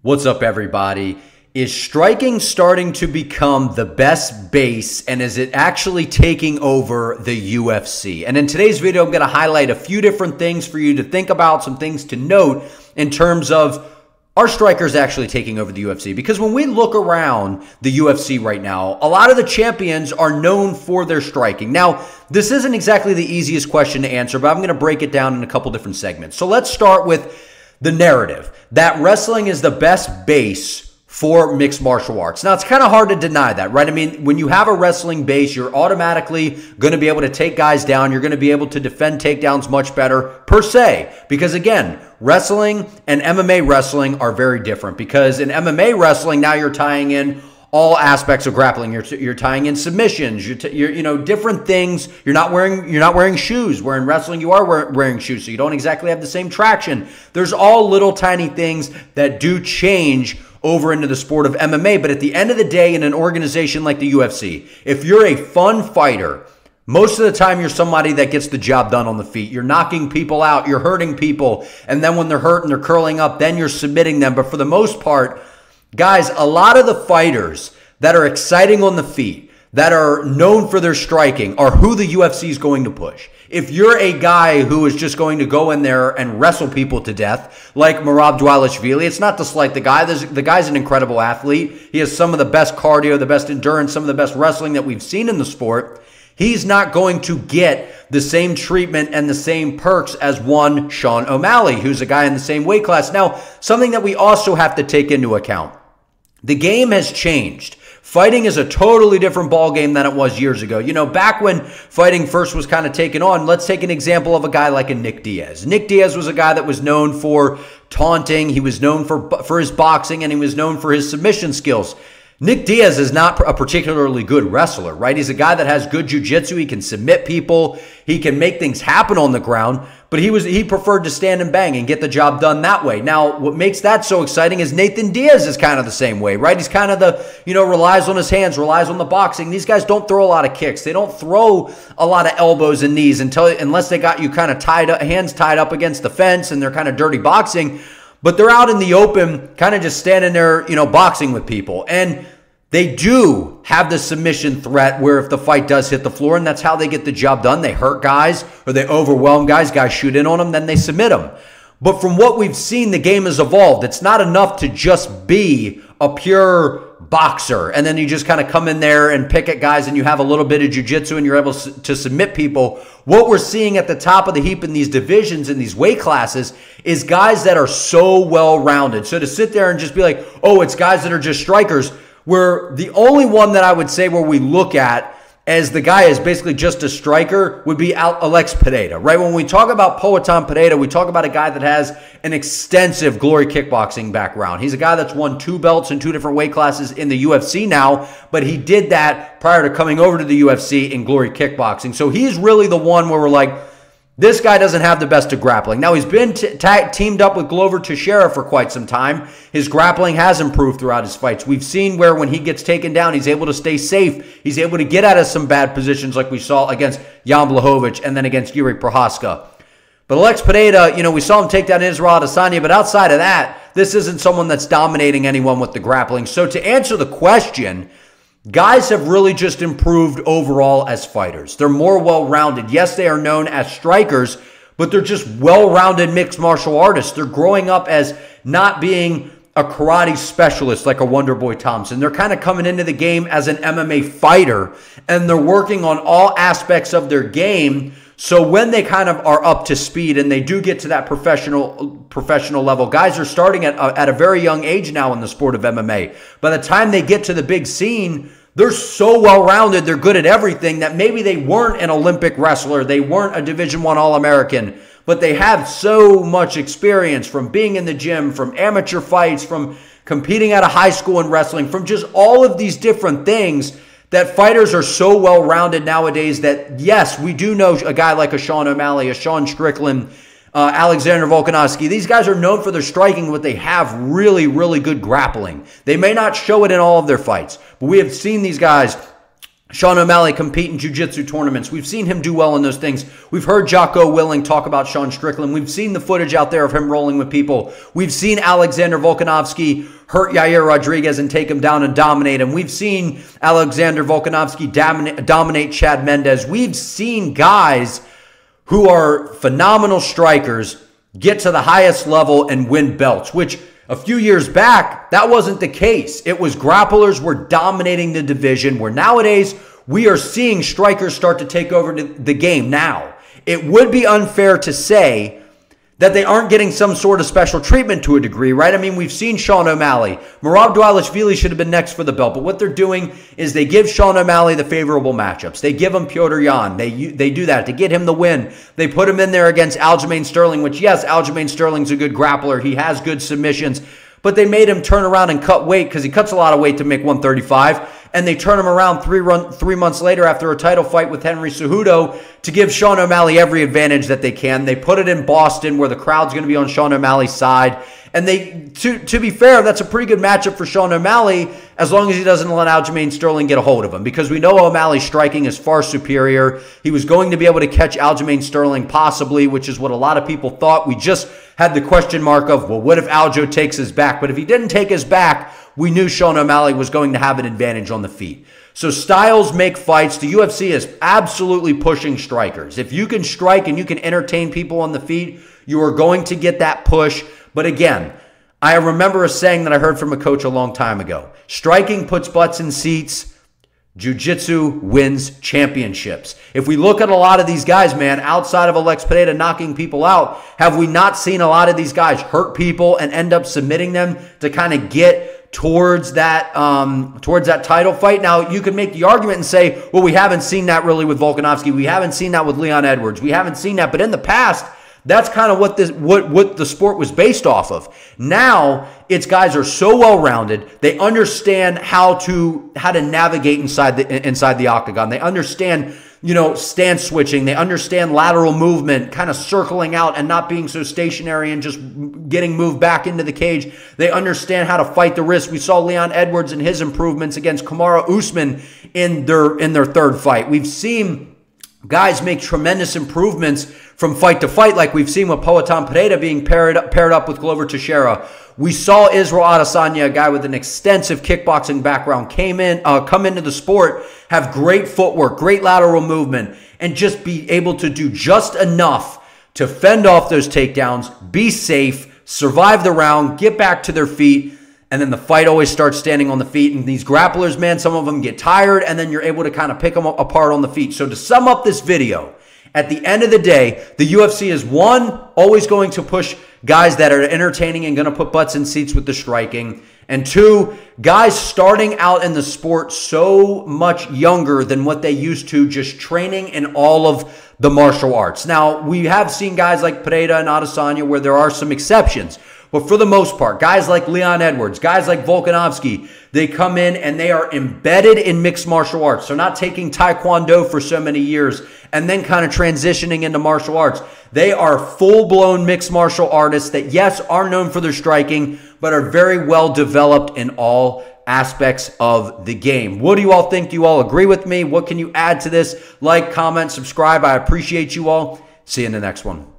What's up, everybody? Is striking starting to become the best base, and is it actually taking over the UFC? And in today's video, I'm going to highlight a few different things for you to think about, some things to note in terms of are strikers actually taking over the UFC? Because when we look around the UFC right now, a lot of the champions are known for their striking. Now, this isn't exactly the easiest question to answer, but I'm going to break it down in a couple different segments. So let's start with the narrative that wrestling is the best base for mixed martial arts. Now, it's kind of hard to deny that, right? I mean, when you have a wrestling base, you're automatically going to be able to take guys down. You're going to be able to defend takedowns much better, per se. Because again, wrestling and MMA wrestling are very different. Because in MMA wrestling, now you're tying in all aspects of grappling. You're tying in submissions. You're different things. You're not wearing shoes. Where in wrestling you are wearing shoes, so you don't exactly have the same traction. There's all little tiny things that do change over into the sport of MMA. But at the end of the day, in an organization like the UFC, if you're a fun fighter, most of the time you're somebody that gets the job done on the feet. You're knocking people out. You're hurting people. And then when they're hurt and they're curling up, then you're submitting them. But for the most part, guys, a lot of the fighters that are exciting on the feet, that are known for their striking, are who the UFC is going to push. If you're a guy who is just going to go in there and wrestle people to death, like Merab Dvalishvili, it's not to slight the guy. The guy's an incredible athlete. He has some of the best cardio, the best endurance, some of the best wrestling that we've seen in the sport. He's not going to get the same treatment and the same perks as one Sean O'Malley, who's a guy in the same weight class. Now, something that we also have to take into account. The game has changed. Fighting is a totally different ballgame than it was years ago. You know, back when fighting first was kind of taken on, let's take an example of a guy like a Nick Diaz. Nick Diaz was a guy that was known for taunting. He was known for his boxing, and he was known for his submission skills. Nick Diaz is not a particularly good wrestler, right? He's a guy that has good jiu-jitsu. He can submit people. He can make things happen on the ground, but he preferred to stand and bang and get the job done that way. Now, what makes that so exciting is Nathan Diaz is kind of the same way, right? He's kind of relies on his hands, relies on the boxing. These guys don't throw a lot of kicks. They don't throw a lot of elbows and knees unless they got you kind of hands tied up against the fence and they're kind of dirty boxing. But they're out in the open, kind of just standing there, boxing with people. And they do have the submission threat where if the fight does hit the floor, and that's how they get the job done. They hurt guys or they overwhelm guys. Guys shoot in on them, then they submit them. But from what we've seen, the game has evolved. It's not enough to just be a pure boxer and then you just kind of come in there and pick at guys and you have a little bit of jiu-jitsu and you're able to submit people. What we're seeing at the top of the heap in these divisions, in these weight classes, is guys that are so well-rounded. So to sit there and just be like, oh, it's guys that are just strikers, where the only one that I would say where we look at as the guy is basically just a striker would be Alex Pereira, right? When we talk about Poatan Pereira, we talk about a guy that has an extensive Glory kickboxing background. He's a guy that's won 2 belts in 2 different weight classes in the UFC now, but he did that prior to coming over to the UFC in Glory kickboxing. So he's really the one where we're like, this guy doesn't have the best of grappling. Now, he's been teamed up with Glover Teixeira for quite some time. His grappling has improved throughout his fights. We've seen where when he gets taken down, he's able to stay safe. He's able to get out of some bad positions like we saw against Jan Blachowicz and then against Yuri Prohaska. But Alex Pereira, we saw him take down Israel Adesanya, but outside of that, this isn't someone that's dominating anyone with the grappling. So to answer the question, guys have really just improved overall as fighters. They're more well-rounded. Yes, they are known as strikers, but they're just well-rounded mixed martial artists. They're growing up as not being a karate specialist like a Wonderboy Thompson. They're kind of coming into the game as an MMA fighter, and they're working on all aspects of their game. So when they kind of are up to speed and they do get to that professional level, guys are starting at a very young age now in the sport of MMA. By the time they get to the big scene, they're so well-rounded, they're good at everything that maybe they weren't an Olympic wrestler, they weren't a Division I All-American, but they have so much experience from being in the gym, from amateur fights, from competing at a high school in wrestling, from just all of these different things that fighters are so well-rounded nowadays that, yes, we do know a guy like a Sean O'Malley, a Sean Strickland, Alexander Volkanovski. These guys are known for their striking, but they have really, really good grappling. They may not show it in all of their fights, but we have seen these guys Sean O'Malley compete in jiu-jitsu tournaments. We've seen him do well in those things. We've heard Jocko Willing talk about Sean Strickland. We've seen the footage out there of him rolling with people. We've seen Alexander Volkanovski hurt Yair Rodriguez and take him down and dominate him. We've seen Alexander Volkanovski dominate Chad Mendes. We've seen guys who are phenomenal strikers get to the highest level and win belts, which a few years back, that wasn't the case. It was grapplers were dominating the division, where nowadays we are seeing strikers start to take over the game now. It would be unfair to say that they aren't getting some sort of special treatment to a degree, right? I mean, we've seen Sean O'Malley. Merab Dvalishvili should have been next for the belt, but what they're doing is they give Sean O'Malley the favorable matchups. They give him Petr Yan. They do that to get him the win. They put him in there against Aljamain Sterling, which, yes, Aljamain Sterling's a good grappler. He has good submissions, but they made him turn around and cut weight because he cuts a lot of weight to make 135. And they turn him around 3 months later after a title fight with Henry Cejudo to give Sean O'Malley every advantage that they can. They put it in Boston where the crowd's going to be on Sean O'Malley's side. And they, to be fair, that's a pretty good matchup for Sean O'Malley as long as he doesn't let Aljamain Sterling get a hold of him, because we know O'Malley's striking is far superior. He was going to be able to catch Aljamain Sterling possibly, which is what a lot of people thought. We just had the question mark of, well, what if Aljo takes his back? But if he didn't take his back, we knew Sean O'Malley was going to have an advantage on the feet. So styles make fights. The UFC is absolutely pushing strikers. If you can strike and you can entertain people on the feet, you are going to get that push. But again, I remember a saying that I heard from a coach a long time ago. Striking puts butts in seats. Jiu-jitsu wins championships. If we look at a lot of these guys, man, outside of Alex Pereira knocking people out, have we not seen a lot of these guys hurt people and end up submitting them to kind of get towards that title fight? Now, you can make the argument and say, well, we haven't seen that really with Volkanovski. We haven't seen that with Leon Edwards. We haven't seen that. But in the past, that's kind of what the sport was based off of. Now, its guys are so well-rounded. They understand how to navigate inside the octagon. They understand, stance switching. They understand lateral movement, kind of circling out and not being so stationary and just getting moved back into the cage. They understand how to fight the wrist. We saw Leon Edwards and his improvements against Kamaru Usman in their third fight. We've seen guys make tremendous improvements from fight to fight, like we've seen with Poatan Pereira being paired up with Glover Teixeira. We saw Israel Adesanya, a guy with an extensive kickboxing background, come into the sport, have great footwork, great lateral movement, and just be able to do just enough to fend off those takedowns, be safe, survive the round, get back to their feet, and then the fight always starts standing on the feet. And these grapplers, man, some of them get tired, and then you're able to kind of pick them apart on the feet. So to sum up this video, at the end of the day, the UFC is, one, always going to push guys that are entertaining and going to put butts in seats with the striking. And two, guys starting out in the sport so much younger than what they used to, just training in all of the martial arts. Now, we have seen guys like Pereira and Adesanya where there are some exceptions. But for the most part, guys like Leon Edwards, guys like Volkanovski, they come in and they are embedded in mixed martial arts. They're not taking Taekwondo for so many years and then kind of transitioning into martial arts. They are full-blown mixed martial artists that, yes, are known for their striking, but are very well developed in all aspects of the game. What do you all think? Do you all agree with me? What can you add to this? Like, comment, subscribe. I appreciate you all. See you in the next one.